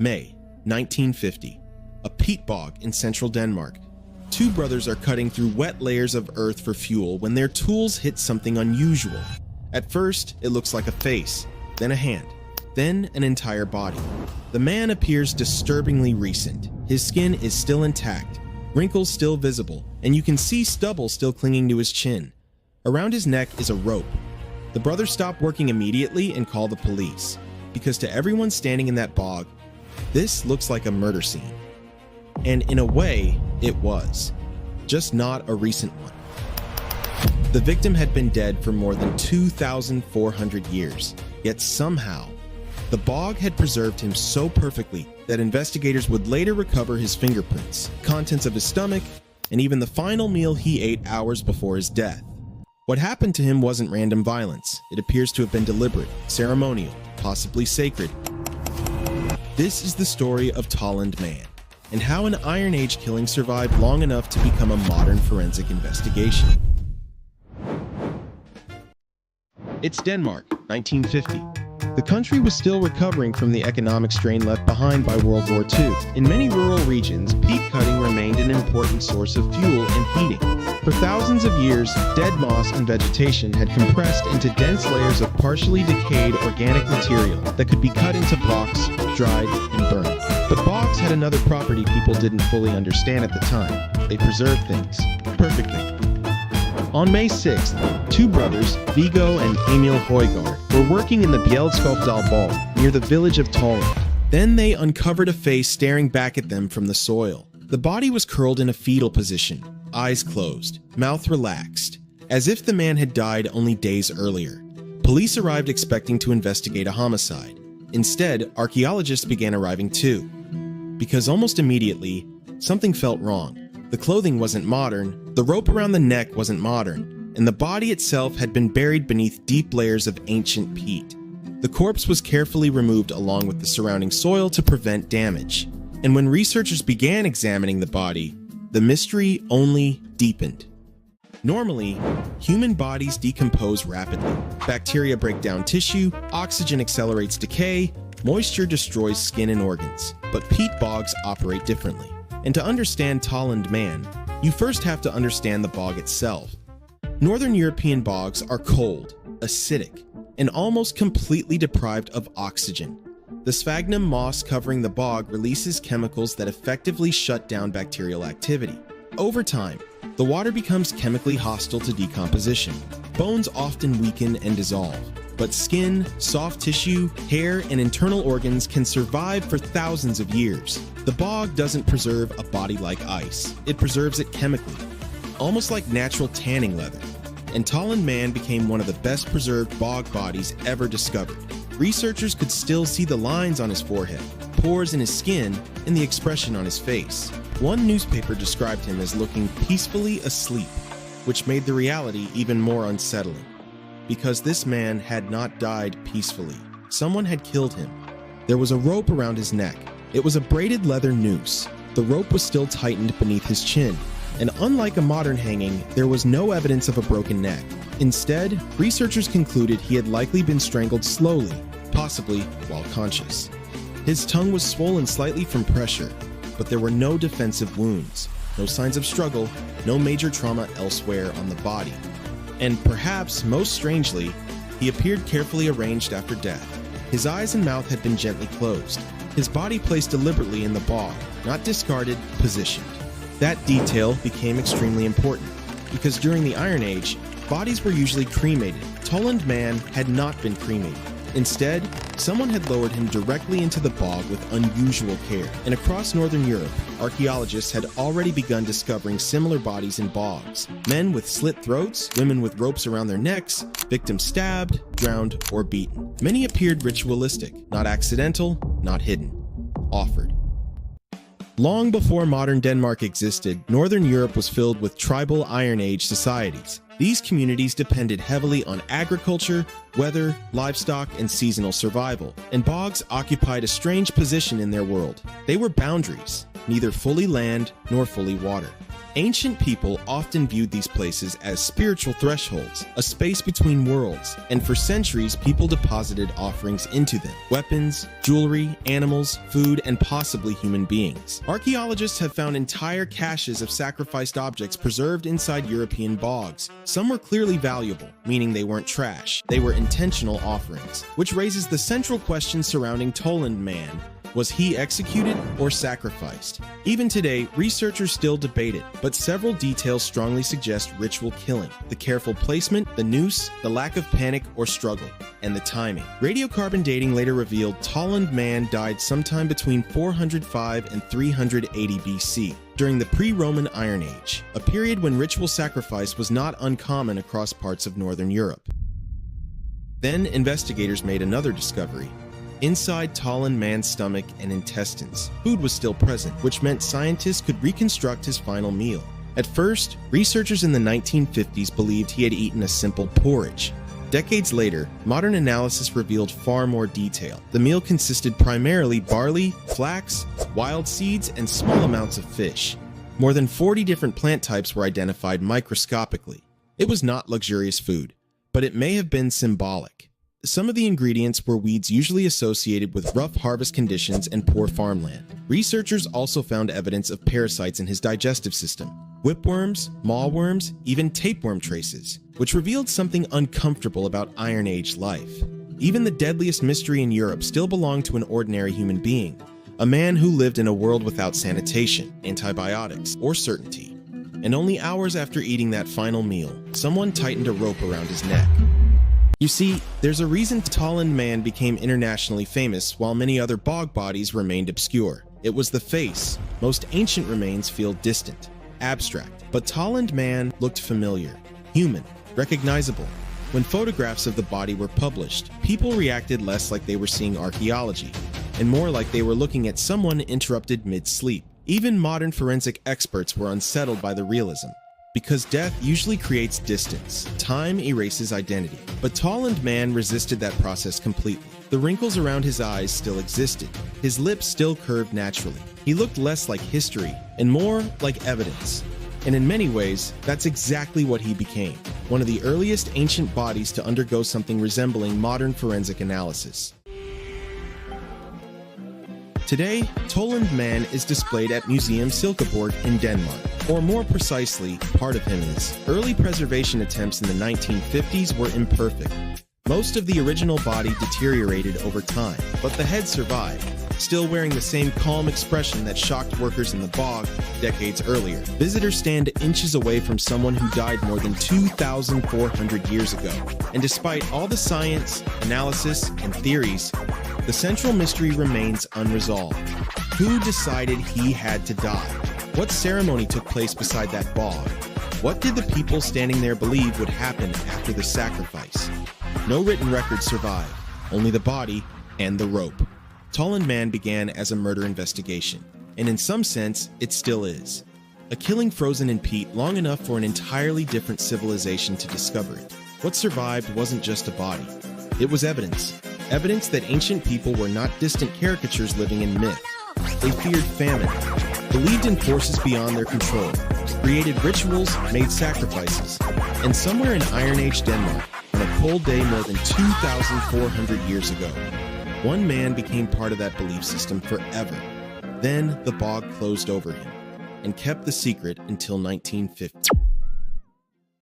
May 1950. A peat bog in central Denmark. Two brothers are cutting through wet layers of earth for fuel when their tools hit something unusual. At first, it looks like a face, then a hand, then an entire body. The man appears disturbingly recent. His skin is still intact, wrinkles still visible, and you can see stubble still clinging to his chin. Around his neck is a rope. The brothers stop working immediately and call the police, because to everyone standing in that bog, this looks like a murder scene. And in a way, it was. Just not a recent one. The victim had been dead for more than 2,400 years, yet somehow, the bog had preserved him so perfectly that investigators would later recover his fingerprints, contents of his stomach, and even the final meal he ate hours before his death. What happened to him wasn't random violence. It appears to have been deliberate, ceremonial, possibly sacred. This is the story of Tollund Man, and how an Iron Age killing survived long enough to become a modern forensic investigation. It's Denmark, 1950. The country was still recovering from the economic strain left behind by World War II. In many rural regions, peat cutting remained an important source of fuel and heating. For thousands of years, dead moss and vegetation had compressed into dense layers of partially decayed organic material that could be cut into blocks, dried, and burned. But bogs had another property people didn't fully understand at the time. They preserved things perfectly. On May 6th, two brothers, Viggo and Emil Højgaard, were working in the Bjelskofdal Bog near the village of Tollund. Then they uncovered a face staring back at them from the soil. The body was curled in a fetal position, eyes closed, mouth relaxed, as if the man had died only days earlier. Police arrived expecting to investigate a homicide. Instead, archaeologists began arriving too, because almost immediately, something felt wrong. The clothing wasn't modern, the rope around the neck wasn't modern, and the body itself had been buried beneath deep layers of ancient peat. The corpse was carefully removed along with the surrounding soil to prevent damage. And when researchers began examining the body, the mystery only deepened. Normally, human bodies decompose rapidly. Bacteria break down tissue, oxygen accelerates decay, moisture destroys skin and organs. But peat bogs operate differently. And to understand Tollund Man, you first have to understand the bog itself. Northern European bogs are cold, acidic, and almost completely deprived of oxygen. The sphagnum moss covering the bog releases chemicals that effectively shut down bacterial activity. Over time, the water becomes chemically hostile to decomposition. Bones often weaken and dissolve, but skin, soft tissue, hair, and internal organs can survive for thousands of years. The bog doesn't preserve a body like ice. It preserves it chemically, almost like natural tanning leather. And Tollund Man became one of the best preserved bog bodies ever discovered. Researchers could still see the lines on his forehead, pores in his skin, and the expression on his face. One newspaper described him as looking peacefully asleep, which made the reality even more unsettling. Because this man had not died peacefully. Someone had killed him. There was a rope around his neck. It was a braided leather noose. The rope was still tightened beneath his chin, and unlike a modern hanging, there was no evidence of a broken neck. Instead, researchers concluded he had likely been strangled slowly, possibly while conscious. His tongue was swollen slightly from pressure, but there were no defensive wounds, no signs of struggle, no major trauma elsewhere on the body. And perhaps most strangely, he appeared carefully arranged after death. His eyes and mouth had been gently closed. His body placed deliberately in the bog, not discarded, positioned. That detail became extremely important, because during the Iron Age, bodies were usually cremated. Tollund Man had not been cremated. Instead, someone had lowered him directly into the bog with unusual care. And across northern Europe, archaeologists had already begun discovering similar bodies in bogs. Men with slit throats, women with ropes around their necks, victims stabbed, drowned, or beaten. Many appeared ritualistic, not accidental, not hidden. Offered. Long before modern Denmark existed, Northern Europe was filled with tribal Iron Age societies. These communities depended heavily on agriculture, weather, livestock, and seasonal survival, and bogs occupied a strange position in their world. They were boundaries, neither fully land nor fully water. Ancient people often viewed these places as spiritual thresholds, a space between worlds, and for centuries people deposited offerings into them: weapons, jewelry, animals, food, and possibly human beings. Archaeologists have found entire caches of sacrificed objects preserved inside European bogs. Some were clearly valuable, meaning they weren't trash. They were intentional offerings, which raises the central question surrounding Tollund Man. Was he executed or sacrificed? Even today, researchers still debate it, but several details strongly suggest ritual killing: the careful placement, the noose, the lack of panic or struggle, and the timing. Radiocarbon dating later revealed Tollund Man died sometime between 405 and 380 BC, during the pre-Roman Iron Age, a period when ritual sacrifice was not uncommon across parts of Northern Europe. Then investigators made another discovery. Inside Tollund Man's stomach and intestines, food was still present, which meant scientists could reconstruct his final meal. At first, researchers in the 1950s believed he had eaten a simple porridge. Decades later, modern analysis revealed far more detail. The meal consisted primarily barley, flax, wild seeds, and small amounts of fish. More than 40 different plant types were identified microscopically. It was not luxurious food, but it may have been symbolic. Some of the ingredients were weeds usually associated with rough harvest conditions and poor farmland. Researchers also found evidence of parasites in his digestive system: whipworms, mawworms, even tapeworm traces, which revealed something uncomfortable about Iron Age life. Even the deadliest mystery in Europe still belonged to an ordinary human being, a man who lived in a world without sanitation, antibiotics, or certainty. And only hours after eating that final meal, someone tightened a rope around his neck. You see, there's a reason Tollund Man became internationally famous while many other bog bodies remained obscure. It was the face. Most ancient remains feel distant, abstract, but Tollund Man looked familiar, human, recognizable. When photographs of the body were published, people reacted less like they were seeing archaeology, and more like they were looking at someone interrupted mid-sleep. Even modern forensic experts were unsettled by the realism. Because death usually creates distance, time erases identity. But Tollund Man resisted that process completely. The wrinkles around his eyes still existed. His lips still curved naturally. He looked less like history and more like evidence. And in many ways, that's exactly what he became: one of the earliest ancient bodies to undergo something resembling modern forensic analysis. Today, Tollund Man is displayed at Museum Silkeborg in Denmark. Or more precisely, part of him is. Early preservation attempts in the 1950s were imperfect. Most of the original body deteriorated over time, but the head survived, still wearing the same calm expression that shocked workers in the bog decades earlier. Visitors stand inches away from someone who died more than 2,400 years ago. And despite all the science, analysis, and theories, the central mystery remains unresolved. Who decided he had to die? What ceremony took place beside that bog? What did the people standing there believe would happen after the sacrifice? No written records survive, only the body and the rope. Tollund Man began as a murder investigation, and in some sense, it still is. A killing frozen in peat long enough for an entirely different civilization to discover it. What survived wasn't just a body. It was evidence. Evidence that ancient people were not distant caricatures living in myth. They feared famine, believed in forces beyond their control, created rituals, made sacrifices, and somewhere in Iron Age Denmark, on a cold day more than 2,400 years ago, one man became part of that belief system forever. Then the bog closed over him, and kept the secret until 1950.